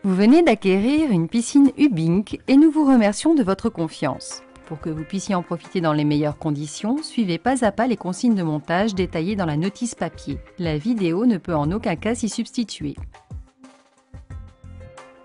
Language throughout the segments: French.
Vous venez d'acquérir une piscine Hubink et nous vous remercions de votre confiance. Pour que vous puissiez en profiter dans les meilleures conditions, suivez pas à pas les consignes de montage détaillées dans la notice papier. La vidéo ne peut en aucun cas s'y substituer.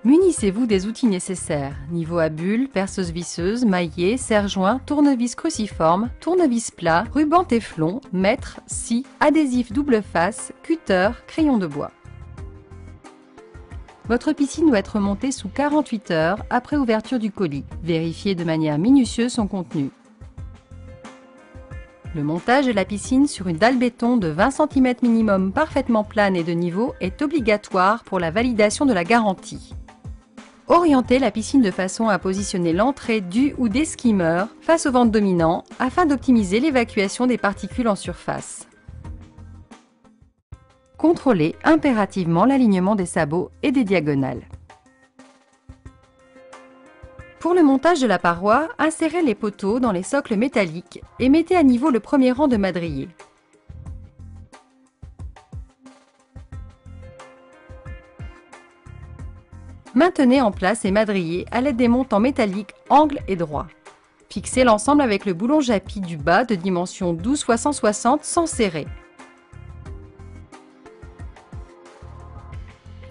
Munissez-vous des outils nécessaires, niveau à bulles, perceuse visseuse, maillet, serre-joint, tournevis cruciforme, tournevis plat, ruban téflon, mètre, scie, adhésif double face, cutter, crayon de bois. Votre piscine doit être montée sous 48 heures après ouverture du colis. Vérifiez de manière minutieuse son contenu. Le montage de la piscine sur une dalle béton de 20 cm minimum parfaitement plane et de niveau est obligatoire pour la validation de la garantie. Orientez la piscine de façon à positionner l'entrée du ou des skimmers face au ventre dominant afin d'optimiser l'évacuation des particules en surface. Contrôlez impérativement l'alignement des sabots et des diagonales. Pour le montage de la paroi, insérez les poteaux dans les socles métalliques et mettez à niveau le premier rang de madriers. Maintenez en place ces madriers à l'aide des montants métalliques angle et droit. Fixez l'ensemble avec le boulon Japy du bas de dimension 12 x 160 sans serrer.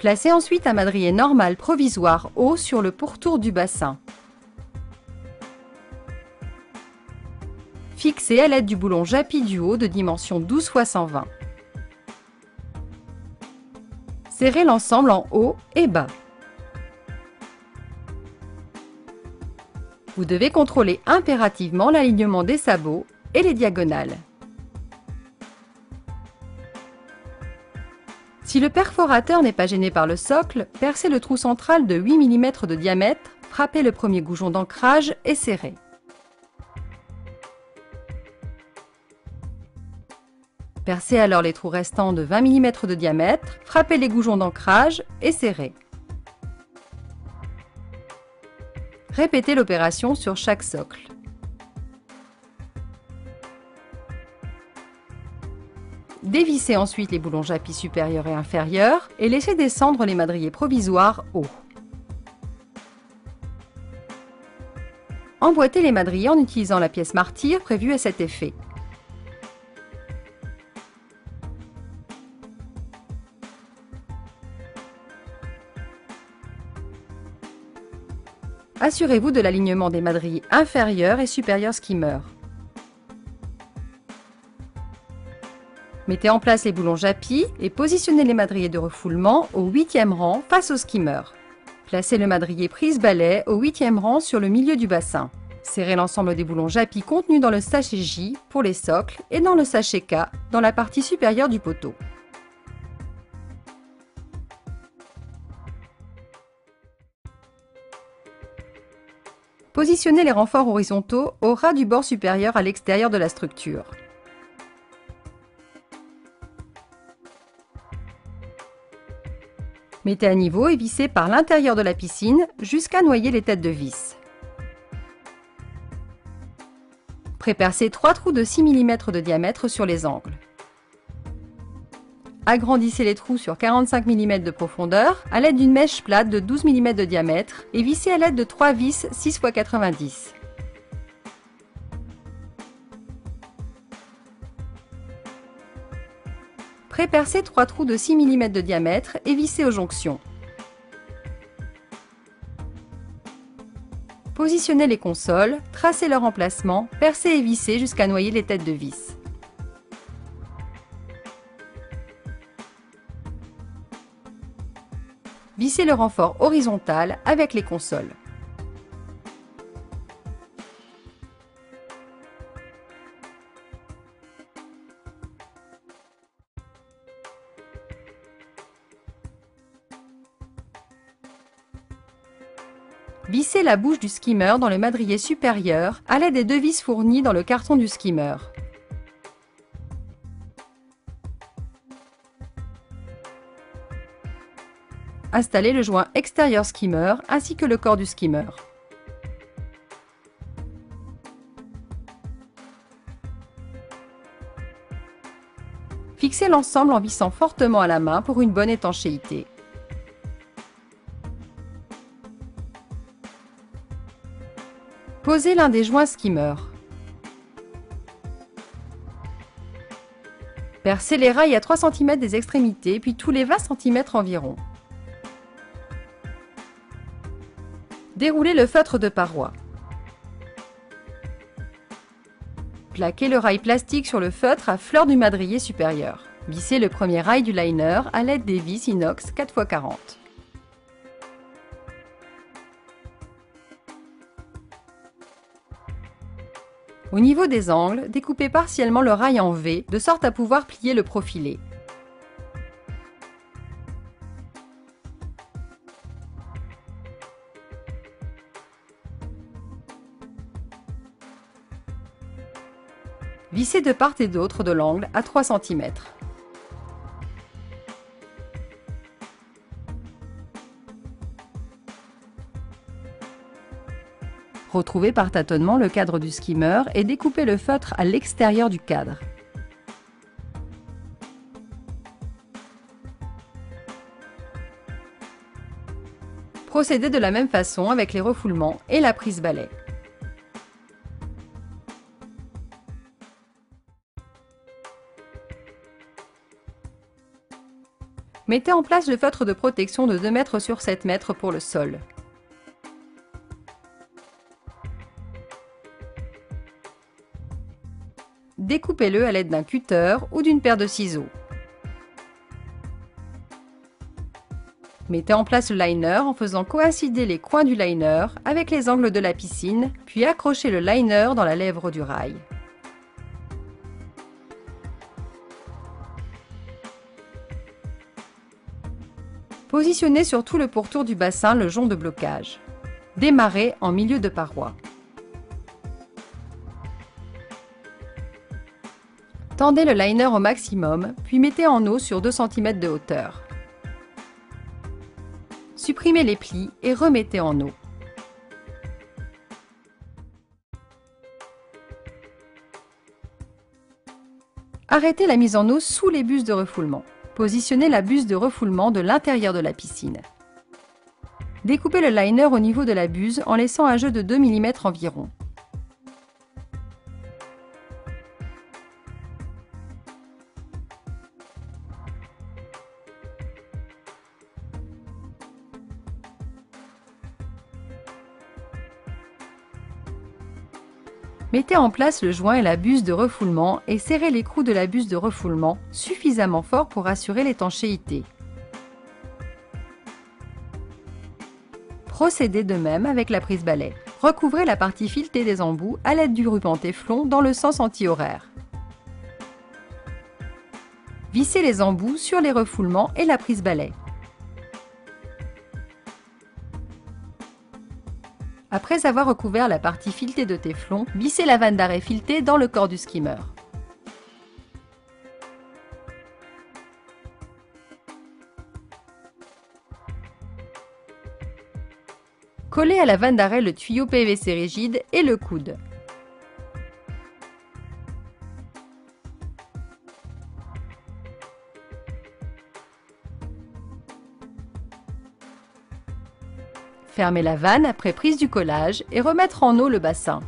Placez ensuite un madrier normal provisoire haut sur le pourtour du bassin. Fixez à l'aide du boulon Japy du haut de dimension 12 x 120. Serrez l'ensemble en haut et bas. Vous devez contrôler impérativement l'alignement des sabots et les diagonales. Si le perforateur n'est pas gêné par le socle, percez le trou central de 8 mm de diamètre, frappez le premier goujon d'ancrage et serrez. Percez alors les trous restants de 20 mm de diamètre, frappez les goujons d'ancrage et serrez. Répétez l'opération sur chaque socle. Dévissez ensuite les boulons Japy supérieurs et inférieurs et laissez descendre les madriers provisoires haut. Emboîtez les madriers en utilisant la pièce martyr prévue à cet effet. Assurez-vous de l'alignement des madriers inférieurs et supérieurs skimmers. Mettez en place les boulons Japy et positionnez les madriers de refoulement au 8e rang face au skimmer. Placez le madrier prise-balai au 8e rang sur le milieu du bassin. Serrez l'ensemble des boulons Japy contenus dans le sachet J pour les socles et dans le sachet K dans la partie supérieure du poteau. Positionnez les renforts horizontaux au ras du bord supérieur à l'extérieur de la structure. Mettez à niveau et vissez par l'intérieur de la piscine jusqu'à noyer les têtes de vis. Prépercez 3 trous de 6 mm de diamètre sur les angles. Agrandissez les trous sur 45 mm de profondeur à l'aide d'une mèche plate de 12 mm de diamètre et vissez à l'aide de 3 vis 6 x 90. Prépercez 3 trous de 6 mm de diamètre et vissez aux jonctions. Positionnez les consoles, tracez leur emplacement, percez et vissez jusqu'à noyer les têtes de vis. Vissez le renfort horizontal avec les consoles. Vissez la bouche du skimmer dans le madrier supérieur à l'aide des 2 vis fournies dans le carton du skimmer. Installez le joint extérieur skimmer ainsi que le corps du skimmer. Fixez l'ensemble en vissant fortement à la main pour une bonne étanchéité. Posez l'un des joints skimmer. Percez les rails à 3 cm des extrémités, puis tous les 20 cm environ. Déroulez le feutre de paroi. Plaquez le rail plastique sur le feutre à fleur du madrier supérieur. Vissez le premier rail du liner à l'aide des vis inox 4x40. Au niveau des angles, découpez partiellement le rail en V, de sorte à pouvoir plier le profilé. Vissez de part et d'autre de l'angle à 3 cm. Retrouvez par tâtonnement le cadre du skimmer et découpez le feutre à l'extérieur du cadre. Procédez de la même façon avec les refoulements et la prise balai. Mettez en place le feutre de protection de 2 m sur 7 m pour le sol. Découpez-le à l'aide d'un cutter ou d'une paire de ciseaux. Mettez en place le liner en faisant coïncider les coins du liner avec les angles de la piscine, puis accrochez le liner dans la lèvre du rail. Positionnez sur tout le pourtour du bassin le jonc de blocage. Démarrez en milieu de paroi. Tendez le liner au maximum, puis mettez en eau sur 2 cm de hauteur. Supprimez les plis et remettez en eau. Arrêtez la mise en eau sous les buses de refoulement. Positionnez la buse de refoulement de l'intérieur de la piscine. Découpez le liner au niveau de la buse en laissant un jeu de 2 mm environ. Mettez en place le joint et la buse de refoulement et serrez l'écrou de la buse de refoulement suffisamment fort pour assurer l'étanchéité. Procédez de même avec la prise balai. Recouvrez la partie filetée des embouts à l'aide du ruban téflon dans le sens anti-horaire. Vissez les embouts sur les refoulements et la prise balai. Après avoir recouvert la partie filetée de téflon, vissez la vanne d'arrêt filetée dans le corps du skimmer. Collez à la vanne d'arrêt le tuyau PVC rigide et le coude. Fermez la vanne après prise du collage et remettre en eau le bassin.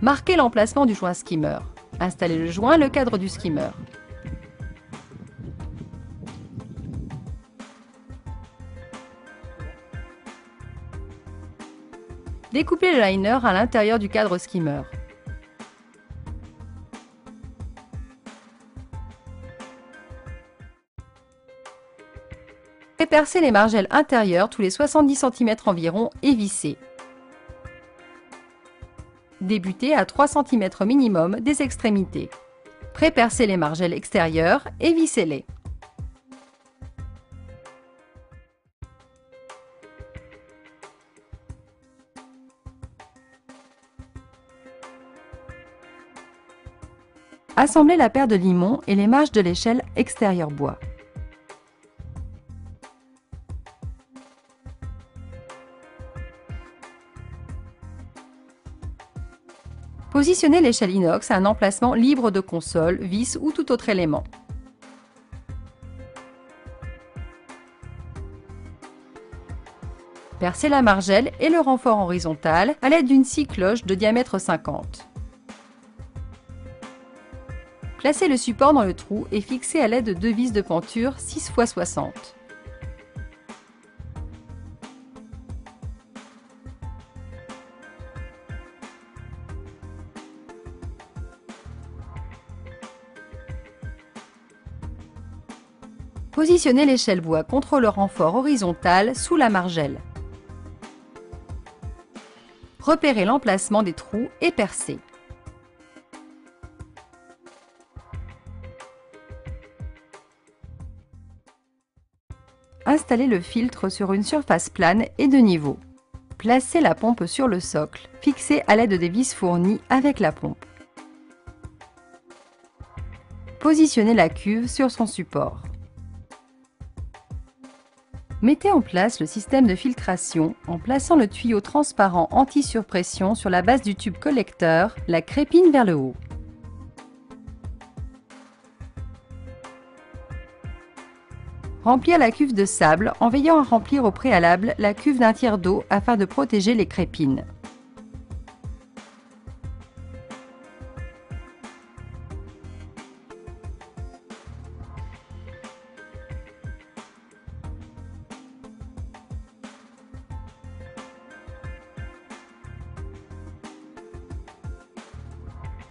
Marquez l'emplacement du joint skimmer. Installez le joint et le cadre du skimmer. Découpez le liner à l'intérieur du cadre skimmer. Percez les margelles intérieures tous les 70 cm environ et vissez. Débutez à 3 cm minimum des extrémités. Pré-percez les margelles extérieures et vissez-les. Assemblez la paire de limons et les marches de l'échelle extérieure bois. Positionnez l'échelle inox à un emplacement libre de console, vis ou tout autre élément. Percez la margelle et le renfort horizontal à l'aide d'une scie cloche de diamètre 50. Placez le support dans le trou et fixez à l'aide de 2 vis de penture 6 x 60. Positionnez l'échelle bois contre le renfort horizontal sous la margelle. Repérez l'emplacement des trous et percez. Installez le filtre sur une surface plane et de niveau. Placez la pompe sur le socle, fixée à l'aide des vis fournies avec la pompe. Positionnez la cuve sur son support. Mettez en place le système de filtration en plaçant le tuyau transparent anti-surpression sur la base du tube collecteur, la crépine vers le haut. Remplir la cuve de sable en veillant à remplir au préalable la cuve d'un tiers d'eau afin de protéger les crépines.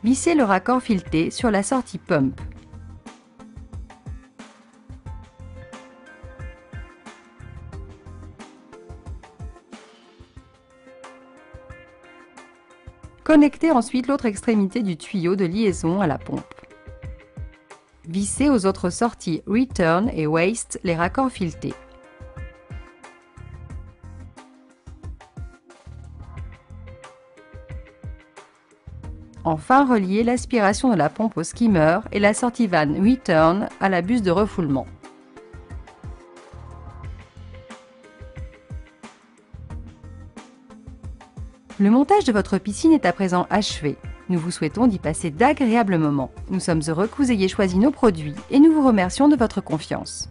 Vissez le raccord fileté sur la sortie pump. Connectez ensuite l'autre extrémité du tuyau de liaison à la pompe. Vissez aux autres sorties Return et Waste les raccords filetés. Enfin, reliez l'aspiration de la pompe au skimmer et la sortie vanne Return à la buse de refoulement. Le montage de votre piscine est à présent achevé. Nous vous souhaitons d'y passer d'agréables moments. Nous sommes heureux que vous ayez choisi nos produits et nous vous remercions de votre confiance.